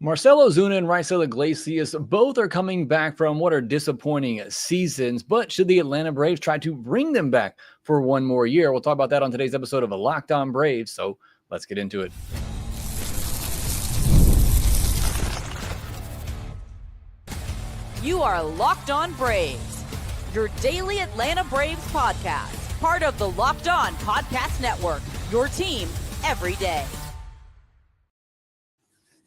Marcell Ozuna and Raisel Iglesias both are coming back from what are disappointing seasons, but should the Atlanta Braves try to bring them back for one more year? We'll talk about that on today's episode of Locked On Braves, so let's get into it. You are Locked On Braves, your daily Atlanta Braves podcast, part of the Locked On Podcast Network, your team every day.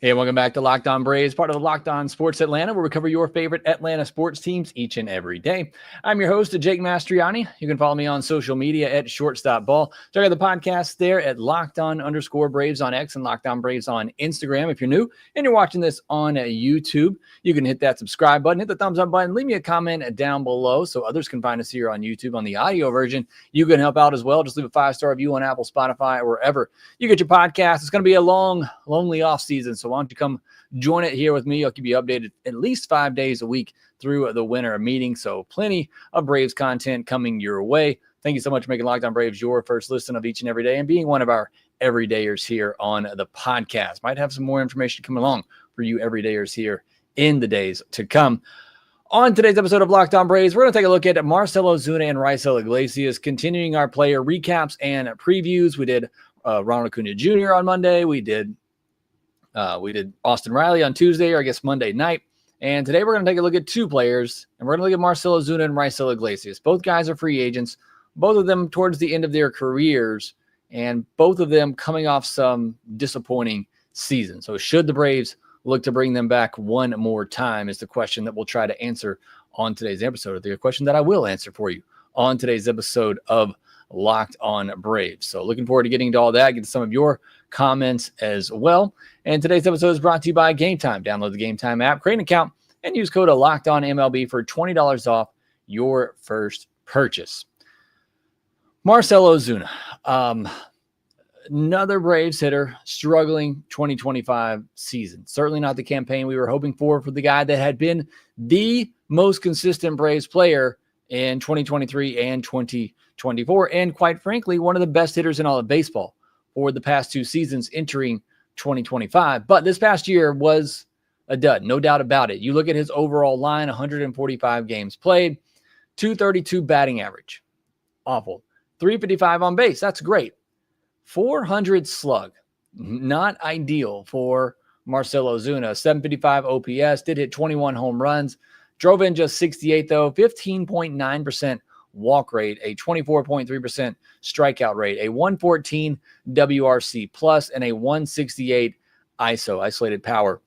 Hey, welcome back to Locked On Braves, part of the Locked On Sports Atlanta, where we cover your favorite Atlanta sports teams each and every day. I'm your host, Jake Mastriani. You can follow me on social media at ShortstopBall. Check out the podcast there at LockedOn_Braves on X and Locked On Braves on Instagram. If you're new and you're watching this on YouTube, you can hit that subscribe button, hit the thumbs up button, leave me a comment down below so others can find us here on YouTube on the audio version. You can help out as well. Just leave a 5-star review on Apple, Spotify, or wherever you get your podcast. It's going to be a long, lonely off season, so why don't you come join it here with me? I'll keep you updated at least 5 days a week through the winter meeting. So plenty of Braves content coming your way. Thank you so much for making Locked On Braves your first listen of each and every day and being one of our everydayers here on the podcast. Might have some more information coming along for you everydayers here in the days to come. On today's episode of Locked On Braves, we're going to take a look at Marcell Ozuna and Raisel Iglesias, continuing our player recaps and previews. We did Ronald Acuna Jr. on Monday. We did Austin Riley on Tuesday, or I guess Monday night. And today we're going to take a look at two players, and we're going to look at Marcell Ozuna and Raisel Iglesias. Both guys are free agents, both of them towards the end of their careers, and both of them coming off some disappointing seasons. So should the Braves look to bring them back one more time is the question that we'll try to answer on today's episode. The question that I will answer for you on today's episode of Locked On Braves. So looking forward to getting to all that, get to some of your comments as well. And today's episode is brought to you by Gametime. Download the Gametime app, create an account, and use code LOCKEDONMLB for $20 off your first purchase. Marcell Ozuna, another Braves hitter struggling 2025 season. Certainly not the campaign we were hoping for the guy that had been the most consistent Braves player in 2023 and 2024, and quite frankly, one of the best hitters in all of baseball for the past two seasons entering 2025. But this past year was a dud, no doubt about it. You look at his overall line, 145 games played, 232 batting average. Awful. 355 on base. That's great. 400 slug. Not ideal for Marcell Ozuna. 755 OPS, did hit 21 home runs. Drove in just 68, though. 15.9% walk rate, a 24.3% strikeout rate, a 114 WRC plus, and a 168 ISO, isolated power.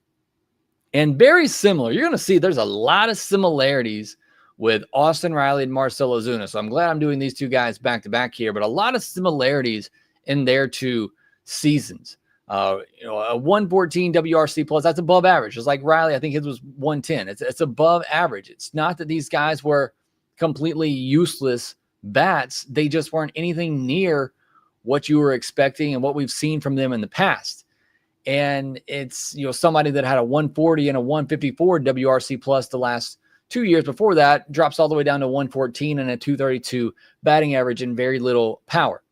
And very similar. You're going to see there's a lot of similarities with Austin Riley and Marcell Ozuna. So I'm glad I'm doing these two guys back to back here, but a lot of similarities in their two seasons. A 114 WRC plus, that's above average. Just like Riley, I think his was 110. It's above average. It's not that these guys were completely useless bats. They just weren't anything near what you were expecting and what we've seen from them in the past. And it's, somebody that had a 140 and a 154 WRC plus the last 2 years before that drops all the way down to 114 and a 232 batting average and very little power.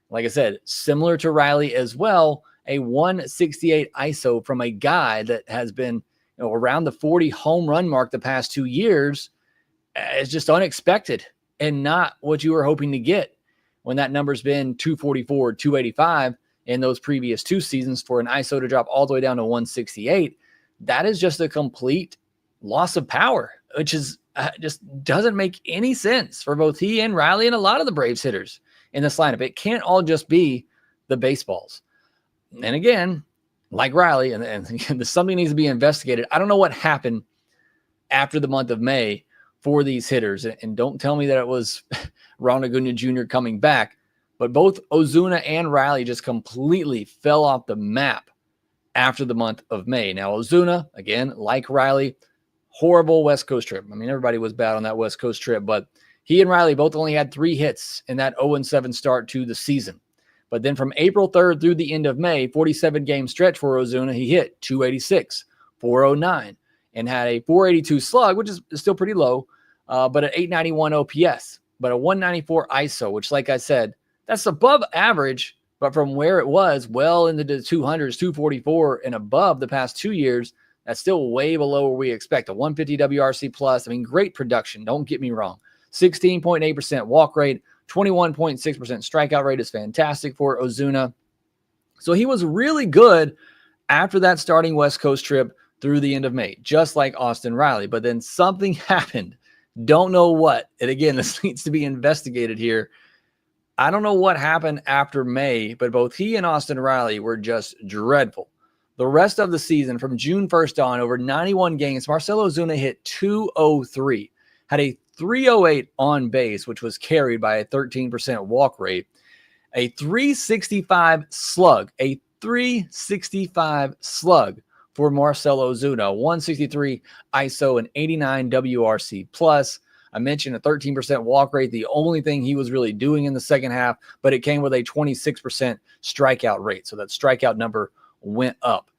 Like I said, similar to Riley as well, a 168 ISO from a guy that has been around the 40 home run mark the past 2 years. It's just unexpected and not what you were hoping to get when that number's been 244, 285 in those previous two seasons. For an ISO to drop all the way down to 168, that is just a complete loss of power, which is just doesn't make any sense for both he and Riley and a lot of the Braves hitters in this lineup. It can't all just be the baseballs. And again, like Riley, and something needs to be investigated. I don't know what happened after the month of May for these hitters. And don't tell me that it was Ronald Acuna Jr. coming back, but both Ozuna and Riley just completely fell off the map after the month of May. Now, Ozuna, again, like Riley, horrible West Coast trip. I mean, everybody was bad on that West Coast trip, but he and Riley both only had 3 hits in that 0-7 start to the season. But then from April 3rd through the end of May, 47-game stretch for Ozuna, he hit 286, 409, and had a 482 slug, which is still pretty low, but an 891 OPS, but a 194 ISO, which, like I said, that's above average, but from where it was well into the 200s, 244 and above the past 2 years, That's still way below where we expect. A 150 WRC plus. I mean, great production. Don't get me wrong. 16.8% walk rate, 21.6% strikeout rate is fantastic for Ozuna. So he was really good after that starting West Coast trip through the end of May, just like Austin Riley. But then something happened. Don't know what. And again, this needs to be investigated here. I don't know what happened after May, but both he and Austin Riley were just dreadful. The rest of the season, from June 1st on, over 91 games, Marcell Ozuna hit 203, had a 308 on base, which was carried by a 13% walk rate, a 365 slug, for Marcell Ozuna, 163 ISO and 89 WRC plus. I mentioned a 13% walk rate, the only thing he was really doing in the second half, but it came with a 26% strikeout rate. So that strikeout number went up.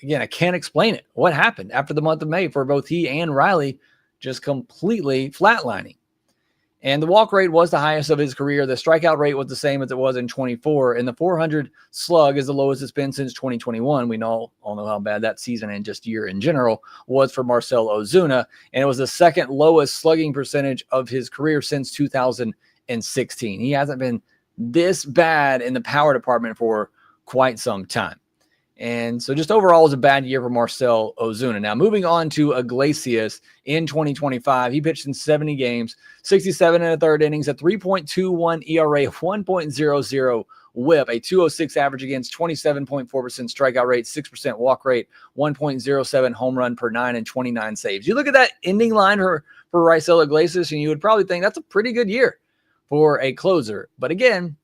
Again, I can't explain it. What happened after the month of May for both he and Riley just completely flatlining? And the walk rate was the highest of his career. The strikeout rate was the same as it was in 24. And the 400 slug is the lowest it's been since 2021. We all know how bad that season and just year in general was for Marcell Ozuna. And it was the second lowest slugging percentage of his career since 2016. He hasn't been this bad in the power department for quite some time. And so just overall, it was a bad year for Marcell Ozuna. Now, moving on to Iglesias in 2025, he pitched in 70 games, 67 and a third innings, a 3.21 ERA, 1.00 whip, a 206 average against, 27.4% strikeout rate, 6% walk rate, 1.07 home run per 9, and 29 saves. You look at that ending line for Raisel Iglesias, and you would probably think that's a pretty good year for a closer. But again,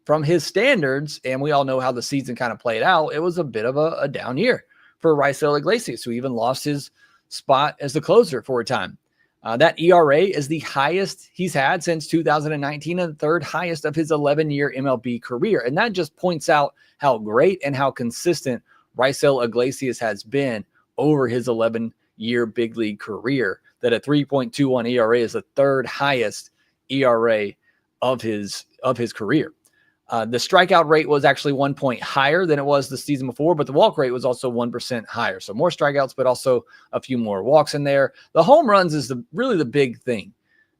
from his standards, and we all know how the season kind of played out, it was a bit of a down year for Raisel Iglesias, who even lost his spot as the closer for a time. That ERA is the highest he's had since 2019 and the third highest of his 11-year MLB career. And that just points out how great and how consistent Raisel Iglesias has been over his 11-year big league career, that a 3.21 ERA is the third highest ERA of his career. The strikeout rate was actually 1 point higher than it was the season before, but the walk rate was also 1% higher. So more strikeouts, but also a few more walks in there. The home runs is really the big thing.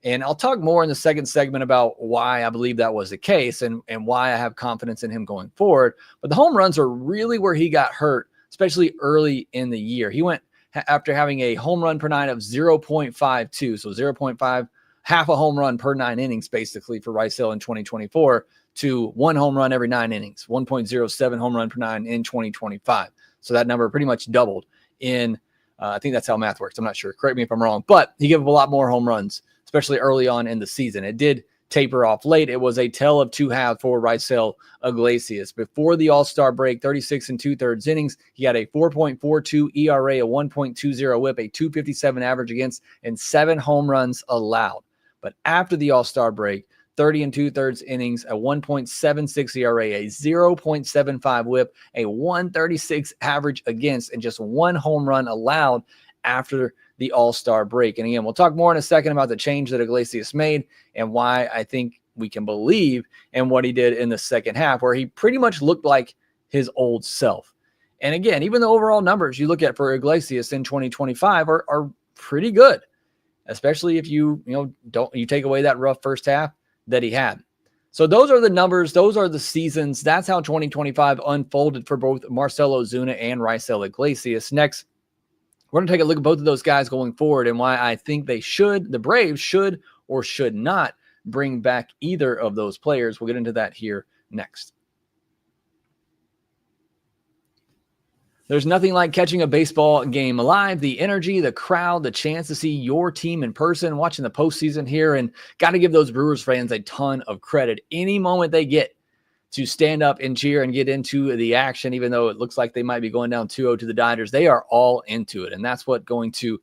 And I'll talk more in the second segment about why I believe that was the case and why I have confidence in him going forward. But the home runs are really where he got hurt, especially early in the year. He went after having a home run per 9 of 0.52, so 0.5, half a home run per 9 innings, basically, for Raisel in 2024, to 1 home run every 9 innings, 1.07 home run per 9 in 2025. So that number pretty much doubled in, I think that's how math works. I'm not sure. Correct me if I'm wrong. But he gave up a lot more home runs, especially early on in the season. It did taper off late. It was a tale of two halves for Raisel Iglesias. Before the All-Star break, 36 and 2/3 innings, he had a 4.42 ERA, a 1.20 whip, a 257 average against, and 7 home runs allowed. But after the All-Star break, 30 and 2/3 innings, a 1.76 ERA, a 0.75 whip, a 136 average against, and just 1 home run allowed after the All-Star break. And again, we'll talk more in a second about the change that Iglesias made and why I think we can believe in what he did in the second half, where he pretty much looked like his old self. And again, even the overall numbers you look at for Iglesias in 2025 are pretty good, especially if you take away that rough first half that he had. So those are the numbers. Those are the seasons. That's how 2025 unfolded for both Marcell Ozuna and Raisel Iglesias. Next, we're going to take a look at both of those guys going forward and why I think the Braves should or should not bring back either of those players. We'll get into that here next. There's nothing like catching a baseball game live, the energy, the crowd, the chance to see your team in person, watching the postseason here, and got to give those Brewers fans a ton of credit. Any moment they get to stand up and cheer and get into the action, even though it looks like they might be going down 2-0 to the Dodgers, they are all into it. And that's what going to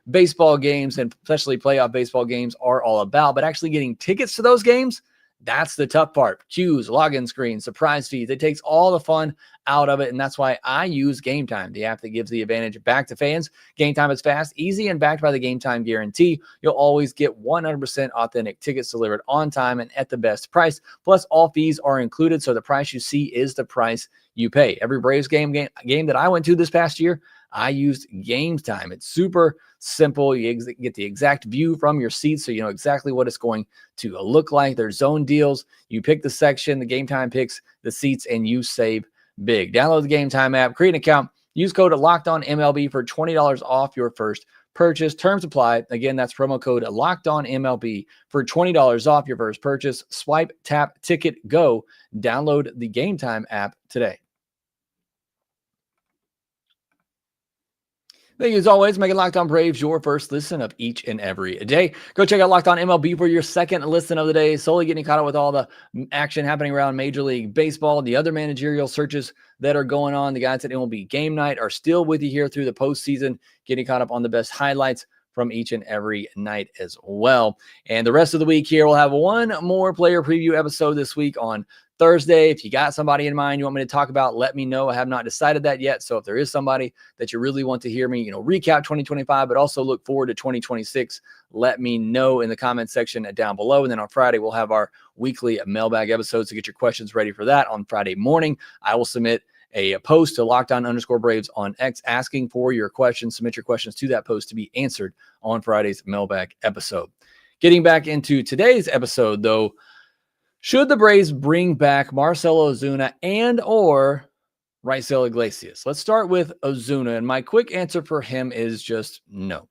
baseball games and especially playoff baseball games are all about. But actually getting tickets to those games, That's the tough part. Cues, login screens, surprise feeds. It takes all the fun out of it, and that's why I use Gametime, the app that gives the advantage back to fans. Gametime is fast, easy, and backed by the Gametime guarantee. You'll always get 100% authentic tickets delivered on time and at the best price. Plus, all fees are included, so the price you see is the price you pay. Every Braves game that I went to this past year, I used Gametime. It's super simple. You get the exact view from your seats, so you know exactly what it's going to look like. There's zone deals. You pick the section, the Gametime picks the seats, and you save big. Download the Gametime app, create an account, use code LOCKEDONMLB for $20 off your first purchase. Terms apply. Again, that's promo code LOCKEDONMLB for $20 off your first purchase. Swipe, tap, ticket, go. Download the Gametime app today. Thank you as always. Making Locked On Braves your first listen of each and every day. Go check out Locked On MLB for your second listen of the day. Solely getting caught up with all the action happening around Major League Baseball, the other managerial searches that are going on. The guys at MLB Game Night are still with you here through the postseason, getting caught up on the best highlights from each and every night as well. And the rest of the week here, we'll have one more player preview episode this week on Thursday. If you got somebody in mind you want me to talk about, let me know. I have not decided that yet. So if there is somebody that you really want to hear me, recap 2025, but also look forward to 2026, let me know in the comment section down below. And then on Friday, we'll have our weekly mailbag episodes to get your questions ready for that. On Friday morning, I will submit a post to LockedOn_Braves on X asking for your questions. Submit your questions to that post to be answered on Friday's mailbag episode. Getting back into today's episode, though, should the Braves bring back Marcell Ozuna and or Raisel Iglesias? Let's start with Ozuna, and my quick answer for him is just no.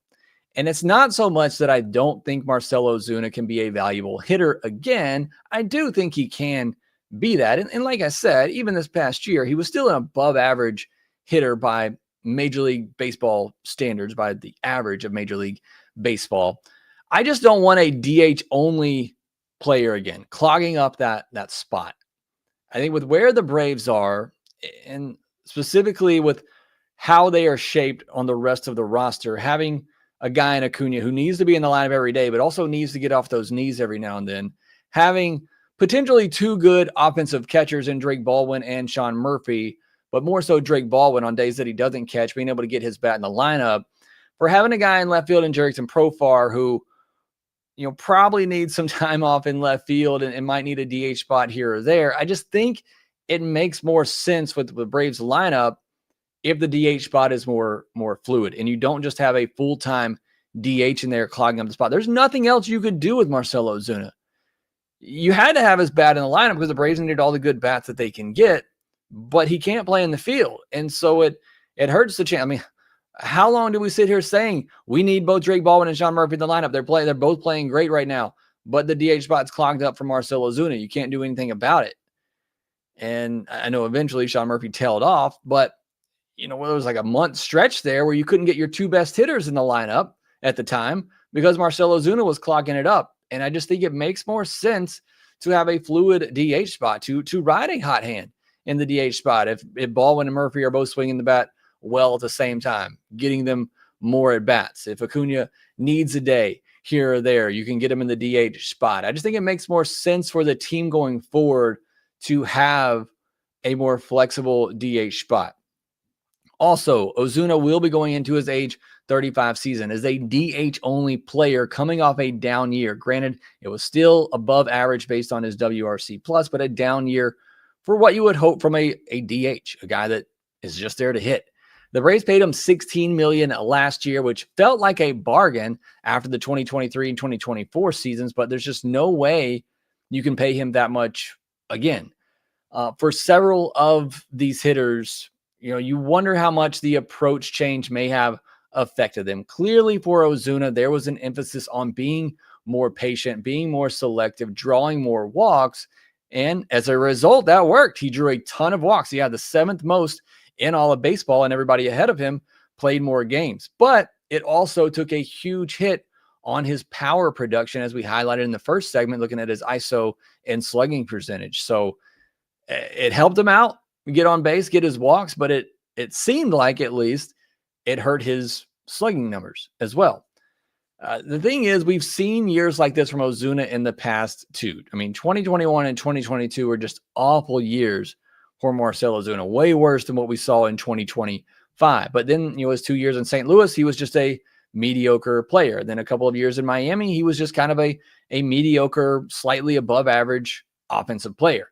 And it's not so much that I don't think Marcell Ozuna can be a valuable hitter again. I do think he can be that. And like I said, even this past year, he was still an above average hitter by Major League Baseball standards, by the average of Major League Baseball. I just don't want a DH only player again, clogging up that spot. I think with where the Braves are, and specifically with how they are shaped on the rest of the roster, having a guy in Acuna who needs to be in the lineup every day, but also needs to get off those knees every now and then, having potentially two good offensive catchers in Drake Baldwin and Sean Murphy, but more so Drake Baldwin on days that he doesn't catch, being able to get his bat in the lineup, for having a guy in left field in Jerickson Profar who probably needs some time off in left field and might need a DH spot here or there. I just think it makes more sense with the Braves lineup if the DH spot is more fluid and you don't just have a full-time DH in there clogging up the spot. There's nothing else you could do with Marcell Ozuna. You had to have his bat in the lineup because the Braves needed all the good bats that they can get, but he can't play in the field. And so it hurts the chance. I mean, how long do we sit here saying we need both Drake Baldwin and Sean Murphy in the lineup? They're both playing great right now, but the DH spot's clogged up for Marcell Ozuna. You can't do anything about it. And I know eventually Sean Murphy tailed off, but there was like a month stretch there where you couldn't get your two best hitters in the lineup at the time because Marcell Ozuna was clogging it up. And I just think it makes more sense to have a fluid DH spot, to ride a hot hand in the DH spot. If Baldwin and Murphy are both swinging the bat well at the same time, getting them more at bats. If Acuna needs a day here or there, you can get him in the DH spot. I just think it makes more sense for the team going forward to have a more flexible DH spot. Also, Ozuna will be going into his age 35 season as a DH-only player coming off a down year. Granted, it was still above average based on his WRC+, but a down year for what you would hope from a DH, a guy that is just there to hit. The Braves paid him $16 million last year, which felt like a bargain after the 2023 and 2024 seasons, but there's just no way you can pay him that much again. For several of these hitters, you wonder how much the approach change may have affected them. Clearly for Ozuna, there was an emphasis on being more patient, being more selective, drawing more walks, and as a result, that worked. He drew a ton of walks. He had the seventh most in all of baseball, and everybody ahead of him played more games. But it also took a huge hit on his power production, as we highlighted in the first segment, looking at his ISO and slugging percentage. So it helped him out, get on base, get his walks, but it seemed like at least it hurt his slugging numbers as well. The thing is, we've seen years like this from Ozuna in the past too. I mean, 2021 and 2022 were just awful years for Marcell Ozuna, way worse than what we saw in 2025. But then, his 2 years in St. Louis, he was just a mediocre player. Then a couple of years in Miami, he was just kind of a mediocre, slightly above average offensive player.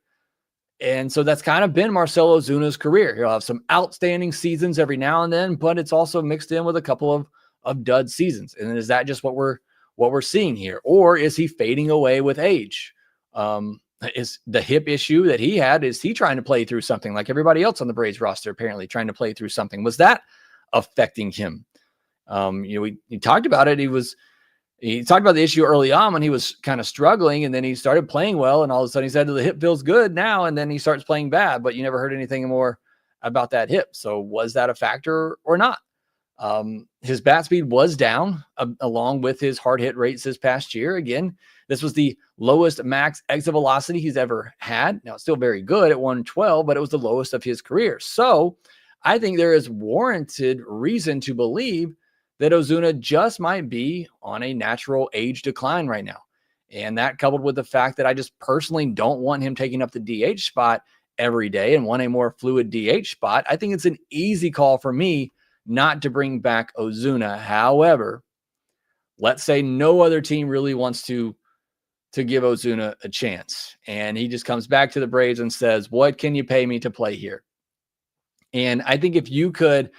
And so that's kind of been Marcell Ozuna's career. He'll have some outstanding seasons every now and then, but it's also mixed in with a couple of dud seasons. And is that just what we're seeing here? Or is he fading away with age? Is the hip issue that he had, is he trying to play through something like everybody else on the Braves roster, apparently trying to play through something? Was that affecting him? We talked about it. He talked about the issue early on when he was kind of struggling, and then he started playing well, and all of a sudden he said the hip feels good now, and then he starts playing bad, but you never heard anything more about that hip. So was that a factor or not? His bat speed was down along with his hard hit rates this past year. Again, this was the lowest max exit velocity he's ever had. Now, it's still very good at 112, but it was the lowest of his career. So I think there is warranted reason to believe that Ozuna just might be on a natural age decline right now. And that, coupled with the fact that I just personally don't want him taking up the DH spot every day and want a more fluid DH spot, I think it's an easy call for me not to bring back Ozuna. However, let's say no other team really wants to give Ozuna a chance, and he just comes back to the Braves and says, what can you pay me to play here? And I think if you could,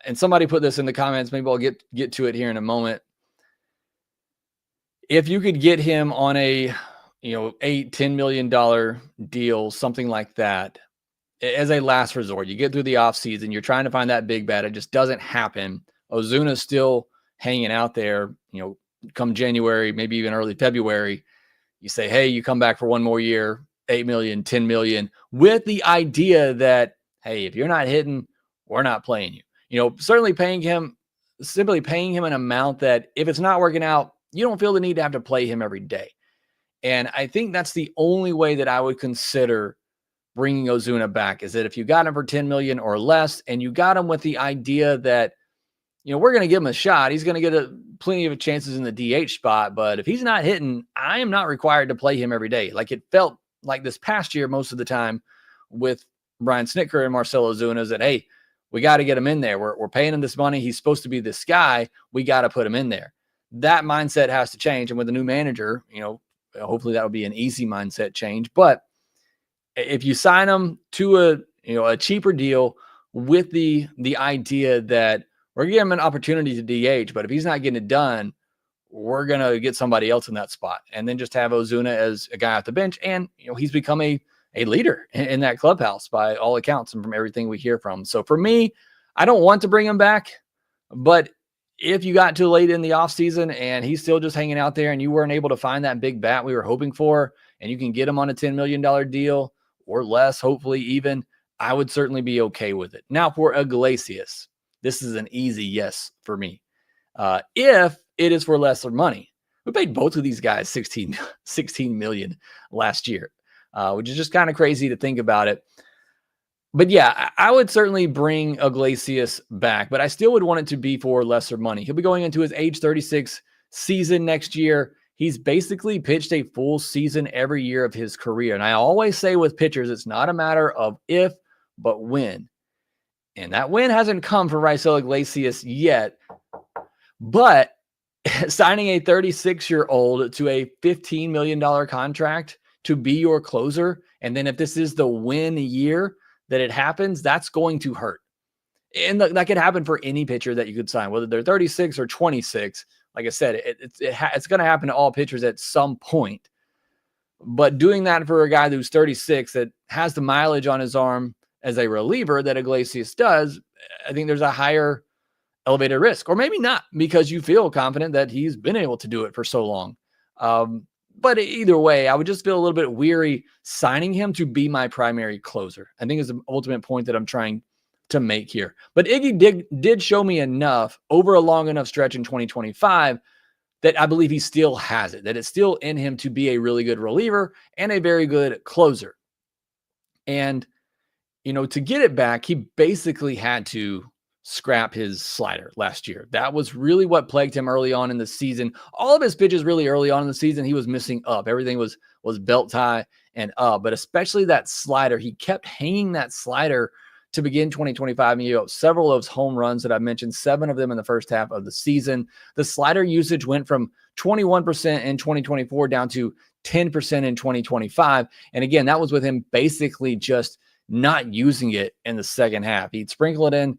and somebody put this in the comments, maybe I'll get to it here in a moment. If you could get him on a $8-10 million deal, something like that, as a last resort, you get through the offseason, you're trying to find that big bat, it just doesn't happen. Ozuna's still hanging out there, come January, maybe even early February. You say, hey, you come back for one more year, $8 million, $10 million, with the idea that, hey, if you're not hitting, we're not playing you. Certainly simply paying him an amount that if it's not working out, you don't feel the need to have to play him every day. And I think that's the only way that I would consider bringing Ozuna back, is that if you got him for $10 million or less, and you got him with the idea that, we're going to give him a shot, he's going to get plenty of chances in the DH spot, but if he's not hitting, I am not required to play him every day. Like it felt like this past year most of the time with Brian Snitker and Marcell Ozuna, is that, hey, we got to get him in there. We're paying him this money. He's supposed to be this guy. We got to put him in there. That mindset has to change. And with a new manager, hopefully that will be an easy mindset change. But if you sign him to a cheaper deal with the idea that we're giving him an opportunity to DH, but if he's not getting it done, we're going to get somebody else in that spot, and then just have Ozuna as a guy off the bench. And, he's become a leader in that clubhouse by all accounts and from everything we hear from. So for me, I don't want to bring him back, but if you got too late in the offseason and he's still just hanging out there and you weren't able to find that big bat we were hoping for, and you can get him on a $10 million deal or less, hopefully even, I would certainly be okay with it. Now for Iglesias, this is an easy yes for me. If it is for lesser money, we paid both of these guys $16 million last year, which is just kind of crazy to think about it. But yeah, I would certainly bring Iglesias back, but I still would want it to be for lesser money. He'll be going into his age 36 season next year. He's basically pitched a full season every year of his career. And I always say with pitchers, it's not a matter of if, but when. And that win hasn't come for Raisel Iglesias yet. But signing a 36-year-old to a $15 million contract to be your closer, and then if this is the win year that it happens, that's going to hurt. And that could happen for any pitcher that you could sign, whether they're 36 or 26. Like I said, it's going to happen to all pitchers at some point. But doing that for a guy who's 36 that has the mileage on his arm as a reliever that Iglesias does, I think there's a higher elevated risk, or maybe not, because you feel confident that he's been able to do it for so long. But either way, I would just feel a little bit weary signing him to be my primary closer. I think is the ultimate point that I'm trying to make here. But Iggy did show me enough over a long enough stretch in 2025 that I believe he still has it, that it's still in him to be a really good reliever and a very good closer. And, to get it back, he basically had to scrap his slider last year. That was really what plagued him early on in the season. All of his pitches really early on in the season, he was missing up. Everything was belt high and up, but especially that slider. He kept hanging that slider to begin 2025. Several of those home runs that I mentioned, 7 of them in the first half of the season. The slider usage went from 21% in 2024 down to 10% in 2025. And again, that was with him basically just not using it in the second half. He'd sprinkle it in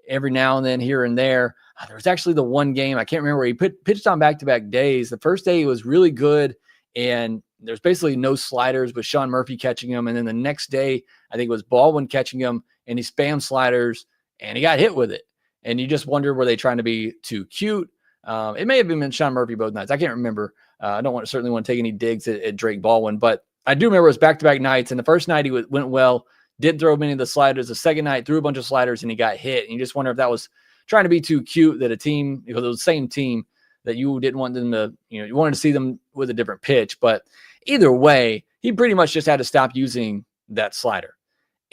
every now and then here and there. There was actually the one game, I can't remember, where he pitched on back-to-back days. The first day he was really good, and there's basically no sliders with Sean Murphy catching him. And then the next day, I think it was Baldwin catching him, and he spammed sliders, and he got hit with it. And you just wonder, were they trying to be too cute? It may have been Sean Murphy both nights. I can't remember. I certainly want to take any digs at Drake Baldwin, but I do remember it was back-to-back nights, and the first night he went well, didn't throw many of the sliders. The second night, threw a bunch of sliders, and he got hit. And you just wonder if that was trying to be too cute, that a team, because it was the same team, that you didn't want them to, you wanted to see them with a different pitch. But either way, he pretty much just had to stop using that slider.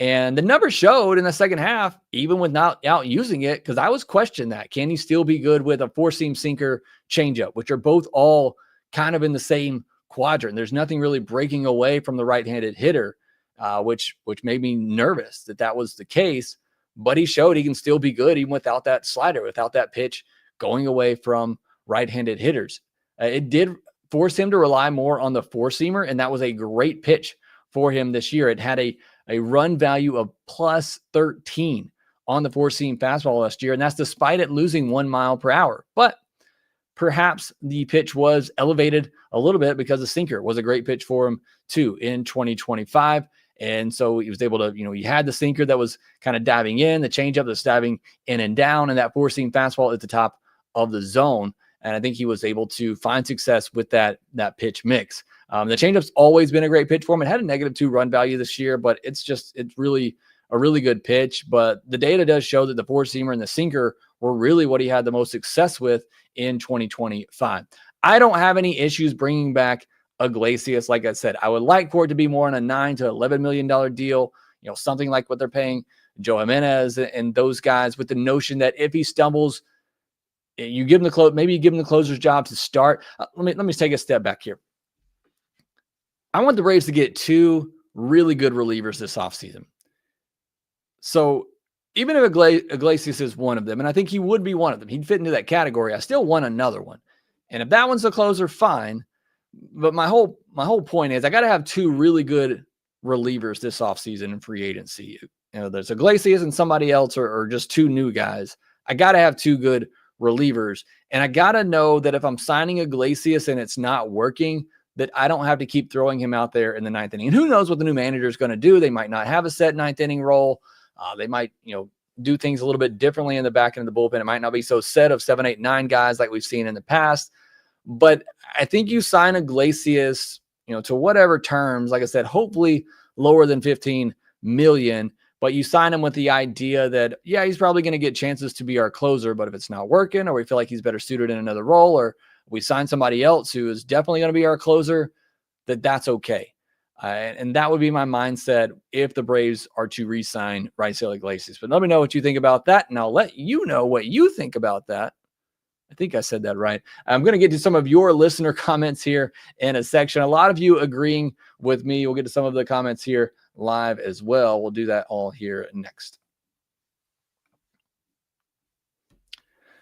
And the numbers showed in the second half, even with not out using it, because I was questioning that. Can he still be good with a four-seam sinker changeup, which are both all kind of in the same quadrant? There's nothing really breaking away from the right-handed hitter. Which made me nervous that was the case, but he showed he can still be good even without that slider, without that pitch going away from right-handed hitters. It did force him to rely more on the four-seamer, and that was a great pitch for him this year. It had a run value of plus 13 on the four-seam fastball last year, and that's despite it losing 1 mile per hour. But perhaps the pitch was elevated a little bit because the sinker was a great pitch for him too in 2025. And so he was able to, he had the sinker that was kind of diving in, the changeup that's diving in and down, and that four-seam fastball at the top of the zone. And I think he was able to find success with that pitch mix. The changeup's always been a great pitch for him. It had a -2 run value this year, but it's really a really good pitch. But the data does show that the four-seamer and the sinker were really what he had the most success with in 2025. I don't have any issues bringing back Iglesias. Like I said, I would like for it to be more on a $9 to $11 million deal, something like what they're paying Joe Jimenez and those guys, with the notion that if he stumbles, you give him maybe you give him the closer's job to start. Let me take a step back here. I want the Braves to get 2 really good relievers this offseason. So even if Iglesias is one of them, and I think he would be one of them, he'd fit into that category, I still want another one. And if that one's the closer, fine. But my whole point is I got to have 2 really good relievers this offseason in free agency. There's Iglesias and somebody else, or just 2 new guys. I got to have 2 good relievers. And I got to know that if I'm signing Iglesias and it's not working, that I don't have to keep throwing him out there in the 9th inning. And who knows what the new manager is going to do. They might not have a set 9th inning role. They might, do things a little bit differently in the back end of the bullpen. It might not be so set of 7, 8, 9 guys like we've seen in the past. But I think you sign Iglesias, to whatever terms, like I said, hopefully lower than $15 million, but you sign him with the idea that, yeah, he's probably going to get chances to be our closer, but if it's not working, or we feel like he's better suited in another role, or we sign somebody else who is definitely going to be our closer, that's okay. And that would be my mindset if the Braves are to re-sign Raisel Iglesias. But let me know what you think about that, and I'll let you know what you think about that. I think I said that right. I'm going to get to some of your listener comments here in a section. A lot of you agreeing with me. We'll get to some of the comments here live as well. We'll do that all here next.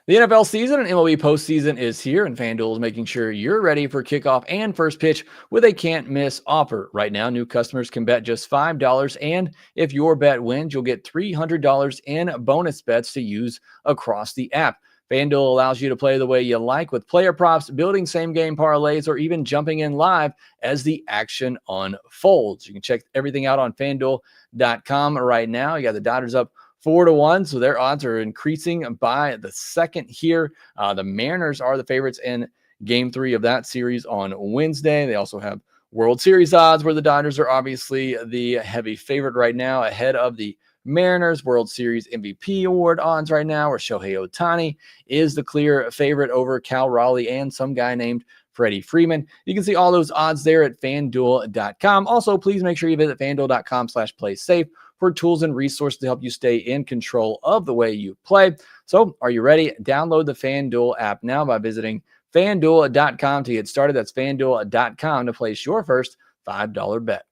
The NFL season and MLB postseason is here, and FanDuel is making sure you're ready for kickoff and first pitch with a can't-miss offer. Right now, new customers can bet just $5, and if your bet wins, you'll get $300 in bonus bets to use across the app. FanDuel allows you to play the way you like with player props, building same-game parlays, or even jumping in live as the action unfolds. You can check everything out on FanDuel.com right now. You got the Dodgers up 4-1, so their odds are increasing by the second here. The Mariners are the favorites in Game 3 of that series on Wednesday. They also have World Series odds, where the Dodgers are obviously the heavy favorite right now, ahead of the Mariners. World Series MVP award odds right now, where Shohei Ohtani is the clear favorite over Cal Raleigh and some guy named Freddie Freeman. You can see all those odds there at FanDuel.com. Also, please make sure you visit FanDuel.com/playsafe for tools and resources to help you stay in control of the way you play. So, are you ready? Download the FanDuel app now by visiting FanDuel.com to get started. That's FanDuel.com to place your first $5 bet.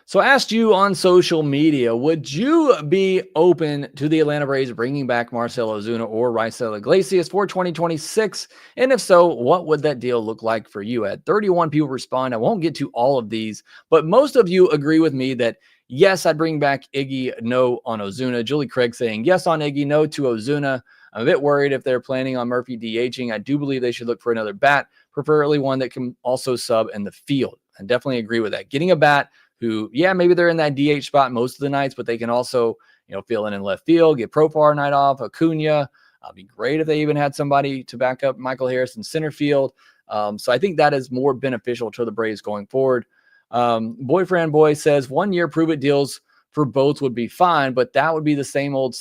So I asked you on social media, would you be open to the Atlanta Braves bringing back Marcell Ozuna or Raisel Iglesias for 2026? And if so, what would that deal look like for you? I had 31 people respond. I won't get to all of these, but most of you agree with me that yes, I'd bring back Iggy, no on Ozuna. Julie Craig saying yes on Iggy, no to Ozuna. I'm a bit worried if they're planning on Murphy DHing. I do believe they should look for another bat, preferably one that can also sub in the field. I definitely agree with that. Getting a bat who, yeah, maybe they're in that DH spot most of the nights, but they can also, fill in left field, get Profar a night off, Acuna. It'd be great if they even had somebody to back up Michael Harris in center field. So I think that is more beneficial to the Braves going forward. Boyfriend Boy says 1 year prove it deals for both would be fine, but that would be the same old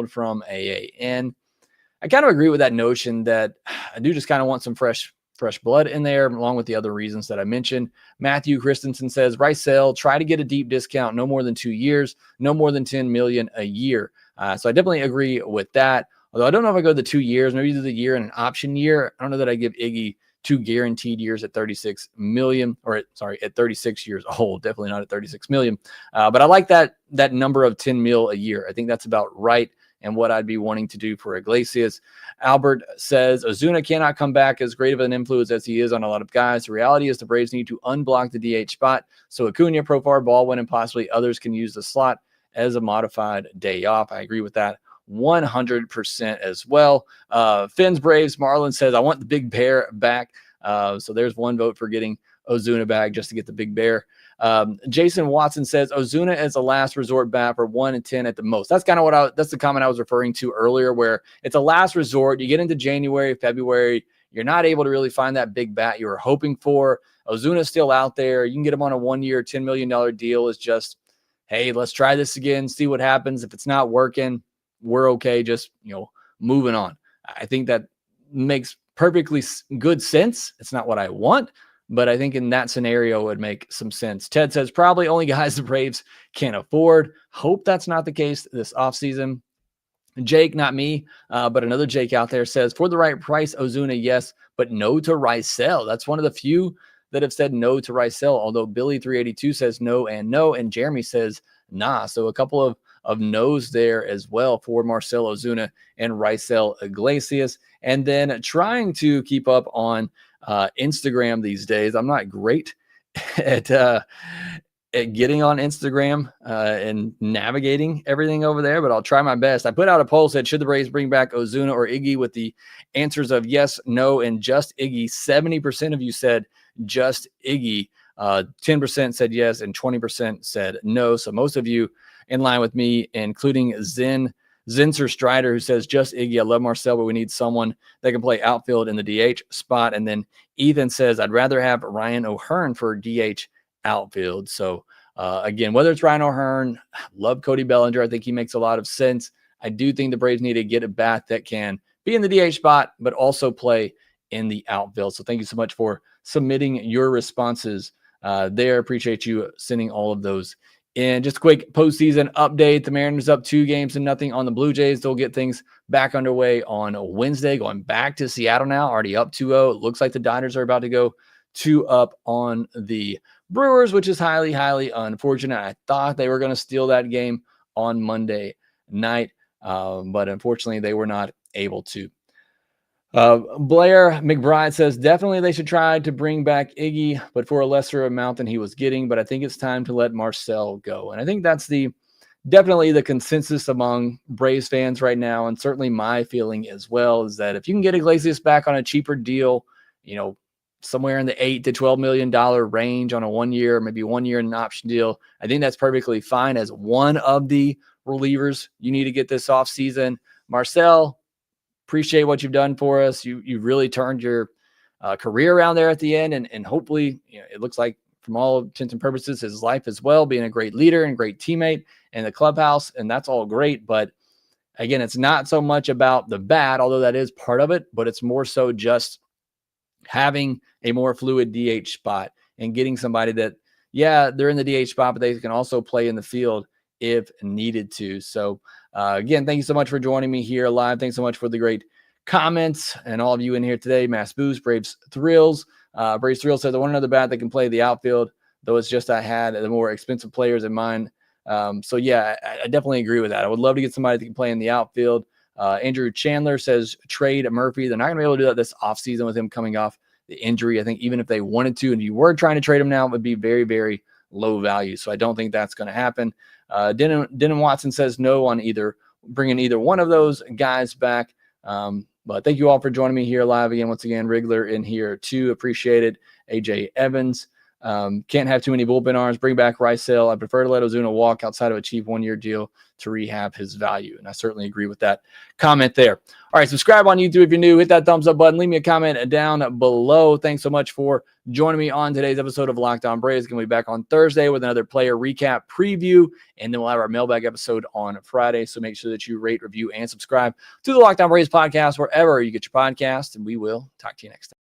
from AA. And I kind of agree with that notion that I do just kind of want some fresh blood in there, along with the other reasons that I mentioned. Matthew Christensen says, Raisel, try to get a deep discount, no more than 2 years, no more than $10 million a year. So I definitely agree with that. Although I don't know if I go the 2 years, maybe do the year and an option year. I don't know that I give Iggy 2 guaranteed years at $36 million, at 36 years old, definitely not at $36 million. But I like that number of $10 million a year. I think that's about right, and what I'd be wanting to do for Iglesias. Albert says, Ozuna cannot come back as great of an influence as he is on a lot of guys. The reality is the Braves need to unblock the DH spot so Acuna, Profar, Baldwin, and possibly others can use the slot as a modified day off. I agree with that 100% as well. Finn's Braves, Marlon says, I want the Big Bear back. So there's one vote for getting Ozuna back just to get the Big Bear. Jason Watson says Ozuna is a last resort bat for 1 and 10 at the most. That's kind of that's the comment I was referring to earlier, where it's a last resort. You get into January, February, you're not able to really find that big bat you were hoping for. Ozuna's still out there. You can get him on a 1 year, $10 million deal. It's just, hey, let's try this again, see what happens. If it's not working, we're okay. Just, moving on. I think that makes perfectly good sense. It's not what I want, but I think in that scenario, it would make some sense. Ted says probably only guys the Braves can't afford. Hope that's not the case this offseason. Jake, not me, but another Jake out there says, for the right price, Ozuna, yes, but no to Raisel. That's one of the few that have said no to Raisel, although Billy382 says no, and Jeremy says nah. So a couple of no's there as well for Marcell Ozuna and Raisel Iglesias. And then trying to keep up on Instagram these days. I'm not great at getting on Instagram and navigating everything over there, but I'll try my best. I put out a poll, said, should the Braves bring back Ozuna or Iggy, with the answers of yes, no, and just Iggy. 70% of you said just Iggy. 10% said yes, and 20% said no. So most of you in line with me, including Zinser Strider, who says just Iggy. I love Marcell, but we need someone that can play outfield in the DH spot. And then Ethan says, I'd rather have Ryan O'Hearn for DH outfield. So again, whether it's Ryan O'Hearn, love Cody Bellinger. I think he makes a lot of sense. I do think the Braves need to get a bat that can be in the DH spot, but also play in the outfield. So thank you so much for submitting your responses there. Appreciate you sending all of those. And just a quick postseason update. The Mariners up 2-0 on the Blue Jays. They'll get things back underway on Wednesday, going back to Seattle now, already up 2-0. It looks like the Dodgers are about to go 2-up on the Brewers, which is highly, highly unfortunate. I thought they were going to steal that game on Monday night, but unfortunately they were not able to. Blair McBride says, definitely they should try to bring back Iggy, but for a lesser amount than he was getting. But I think it's time to let Marcell go. And I think that's definitely the consensus among Braves fans right now. And certainly my feeling as well is that if you can get Iglesias back on a cheaper deal, somewhere in the $8 to $12 million range on a 1 year, maybe 1 year in an option deal, I think that's perfectly fine as one of the relievers you need to get this offseason. Marcell, appreciate what you've done for us. You really turned your career around there at the end, and hopefully, it looks like from all intents and purposes, his life as well, being a great leader and great teammate in the clubhouse, and that's all great. But Again, it's not so much about the bat, although that is part of it, but it's more so just having a more fluid DH spot and getting somebody that, yeah, they're in the DH spot, but they can also play in the field if needed to. So again, thank you so much for joining me here live. Thanks so much for the great comments and all of you in here today. Mass Boost, Braves Thrills. Braves Thrills says, I want another bat that can play the outfield, though it's just I had the more expensive players in mind. So yeah, I definitely agree with that. I would love to get somebody that can play in the outfield. Andrew Chandler says trade Murphy. They're not going to be able to do that this offseason with him coming off the injury. I think even if they wanted to, and if you were trying to trade him now, it would be very, very low value. So I don't think that's going to happen. Dennon Watson says no on bringing either one of those guys back. But thank you all for joining me here live again. Once again, Wriggler in here too. Appreciate it. AJ Evans. Can't have too many bullpen arms. Bring back Raisel. I prefer to let Ozuna walk outside of a cheap 1-year deal to rehab his value. And I certainly agree with that comment there. All right, subscribe on YouTube if you're new. Hit that thumbs up button. Leave me a comment down below. Thanks so much for joining me on today's episode of Locked On Braves. Going to be back on Thursday with another player recap preview, and then we'll have our mailbag episode on Friday. So make sure that you rate, review, and subscribe to the Locked On Braves podcast wherever you get your podcast, and we will talk to you next time.